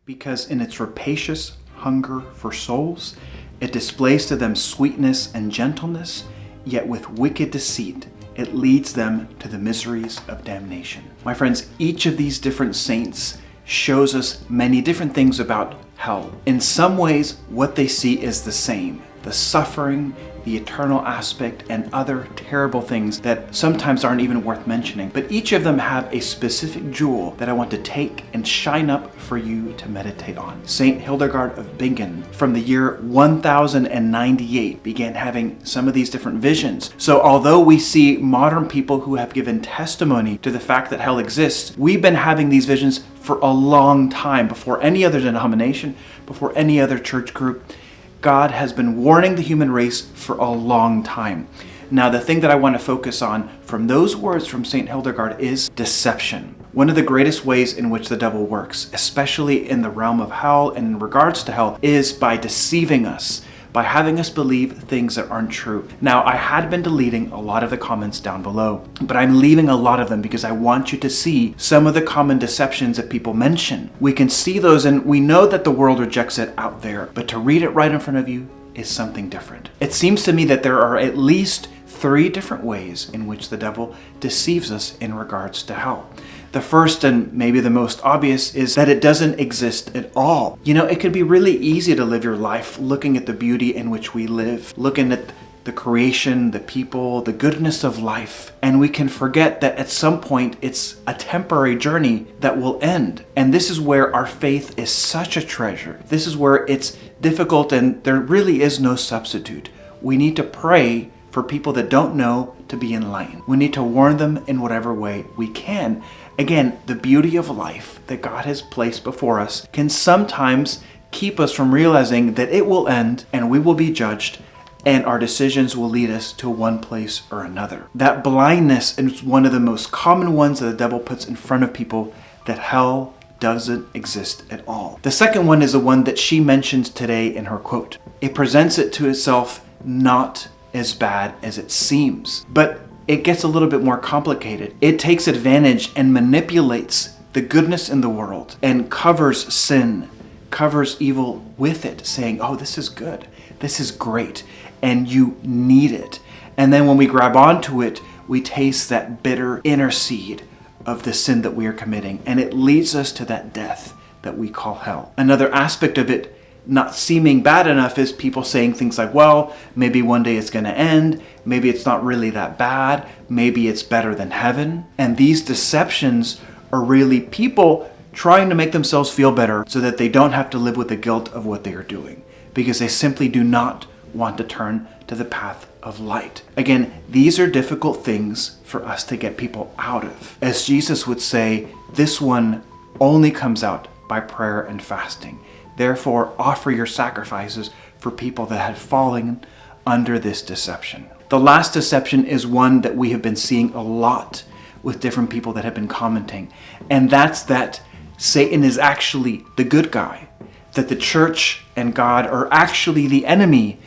because in its rapacious hunger for souls, it displays to them sweetness and gentleness, yet with wicked deceit, it leads them to the miseries of damnation. My friends, each of these different saints shows us many different things about hell. In some ways, what they see is the same: the suffering, the eternal aspect, and other terrible things that sometimes aren't even worth mentioning. But each of them have a specific jewel that I want to take and shine up for you to meditate on. Saint Hildegard of Bingen, from the year 1098, began having some of these different visions. So although we see modern people who have given testimony to the fact that hell exists, we've been having these visions for a long time, before any other denomination, before any other church group. God has been warning the human race for a long time. Now, the thing that I want to focus on from those words from St. Hildegard is deception. One of the greatest ways in which the devil works, especially in the realm of hell and in regards to hell, is by deceiving us, by having us believe things that aren't true. Now, I had been deleting a lot of the comments down below, but I'm leaving a lot of them because I want you to see some of the common deceptions that people mention. We can see those and we know that the world rejects it out there, but to read it right in front of you is something different. It seems to me that there are at least 3 different ways in which the devil deceives us in regards to hell. The first, and maybe the most obvious, is that it doesn't exist at all. You know, it can be really easy to live your life looking at the beauty in which we live, looking at the creation, the people, the goodness of life, and we can forget that at some point it's a temporary journey that will end. And this is where our faith is such a treasure. This is where it's difficult and there really is no substitute. We need to pray for people that don't know to be enlightened. We need to warn them in whatever way we can. Again, the beauty of life that God has placed before us can sometimes keep us from realizing that it will end and we will be judged and our decisions will lead us to one place or another. That blindness is one of the most common ones that the devil puts in front of people, that hell doesn't exist at all. The second one is the one that she mentions today in her quote. It presents it to itself not as bad as it seems, but it gets a little bit more complicated. It takes advantage and manipulates the goodness in the world and covers sin, covers evil with it, saying, oh, this is good, this is great, and you need it. And then when we grab onto it, we taste that bitter inner seed of the sin that we are committing, and it leads us to that death that we call hell. Another aspect of it not seeming bad enough is people saying things like, well, maybe one day it's going to end. Maybe it's not really that bad. Maybe it's better than heaven. And these deceptions are really people trying to make themselves feel better so that they don't have to live with the guilt of what they are doing, because they simply do not want to turn to the path of light. Again, these are difficult things for us to get people out of. As Jesus would say, this one only comes out by prayer and fasting. Therefore, offer your sacrifices for people that have fallen under this deception. The last deception is one that we have been seeing a lot with different people that have been commenting, and that's that Satan is actually the good guy, that the church and God are actually the enemy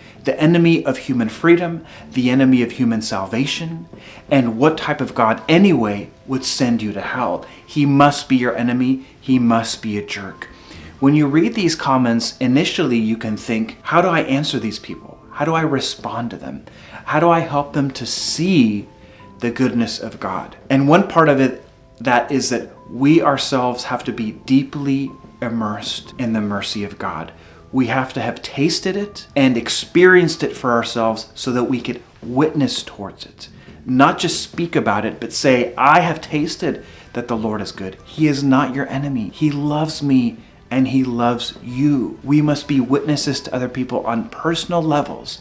of human freedom, the enemy of human salvation. And what type of God anyway would send you to hell? He must be your enemy. He must be a jerk. When you read these comments, initially you can think, how do I answer these people? How do I respond to them? How do I help them to see the goodness of God? And one part of it that is that we ourselves have to be deeply immersed in the mercy of God. We have to have tasted it and experienced it for ourselves so that we could witness towards it. Not just speak about it, but say, I have tasted that the Lord is good. He is not your enemy. He loves me and He loves you. We must be witnesses to other people on personal levels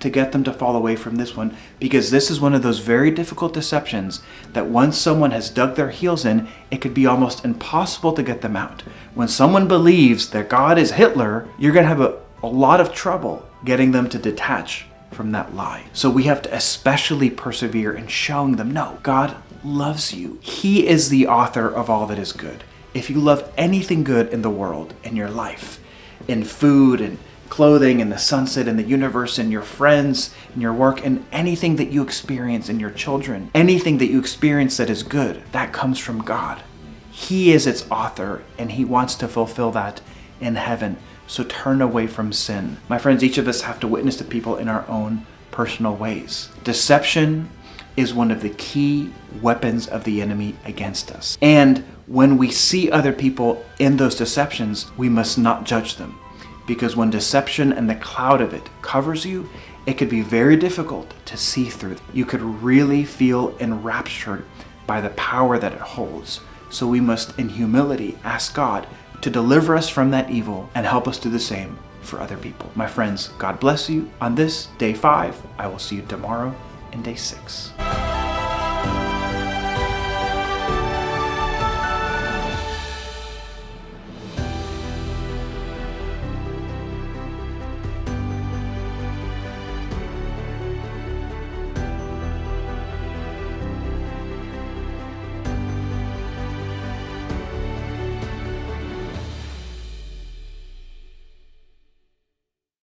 to get them to fall away from this one, because this is one of those very difficult deceptions that once someone has dug their heels in, it could be almost impossible to get them out. When someone believes that God is Hitler, you're going to have a lot of trouble getting them to detach from that lie. So we have to especially persevere in showing them, no, God loves you. He is the author of all that is good. If you love anything good in the world, in your life, in food and clothing, in the sunset, in the universe, in your friends, in your work, and anything that you experience in your children, anything that you experience that is good, that comes from God. He is its author, and he wants to fulfill that in heaven. So turn away from sin. My friends, each of us have to witness to people in our own personal ways. Deception is one of the key weapons of the enemy against us. And when we see other people in those deceptions, we must not judge them. Because when deception and the cloud of it covers you, it could be very difficult to see through. You could really feel enraptured by the power that it holds. So we must, in humility, ask God to deliver us from that evil and help us do the same for other people. My friends, God bless you on this day 5. I will see you tomorrow in day 6.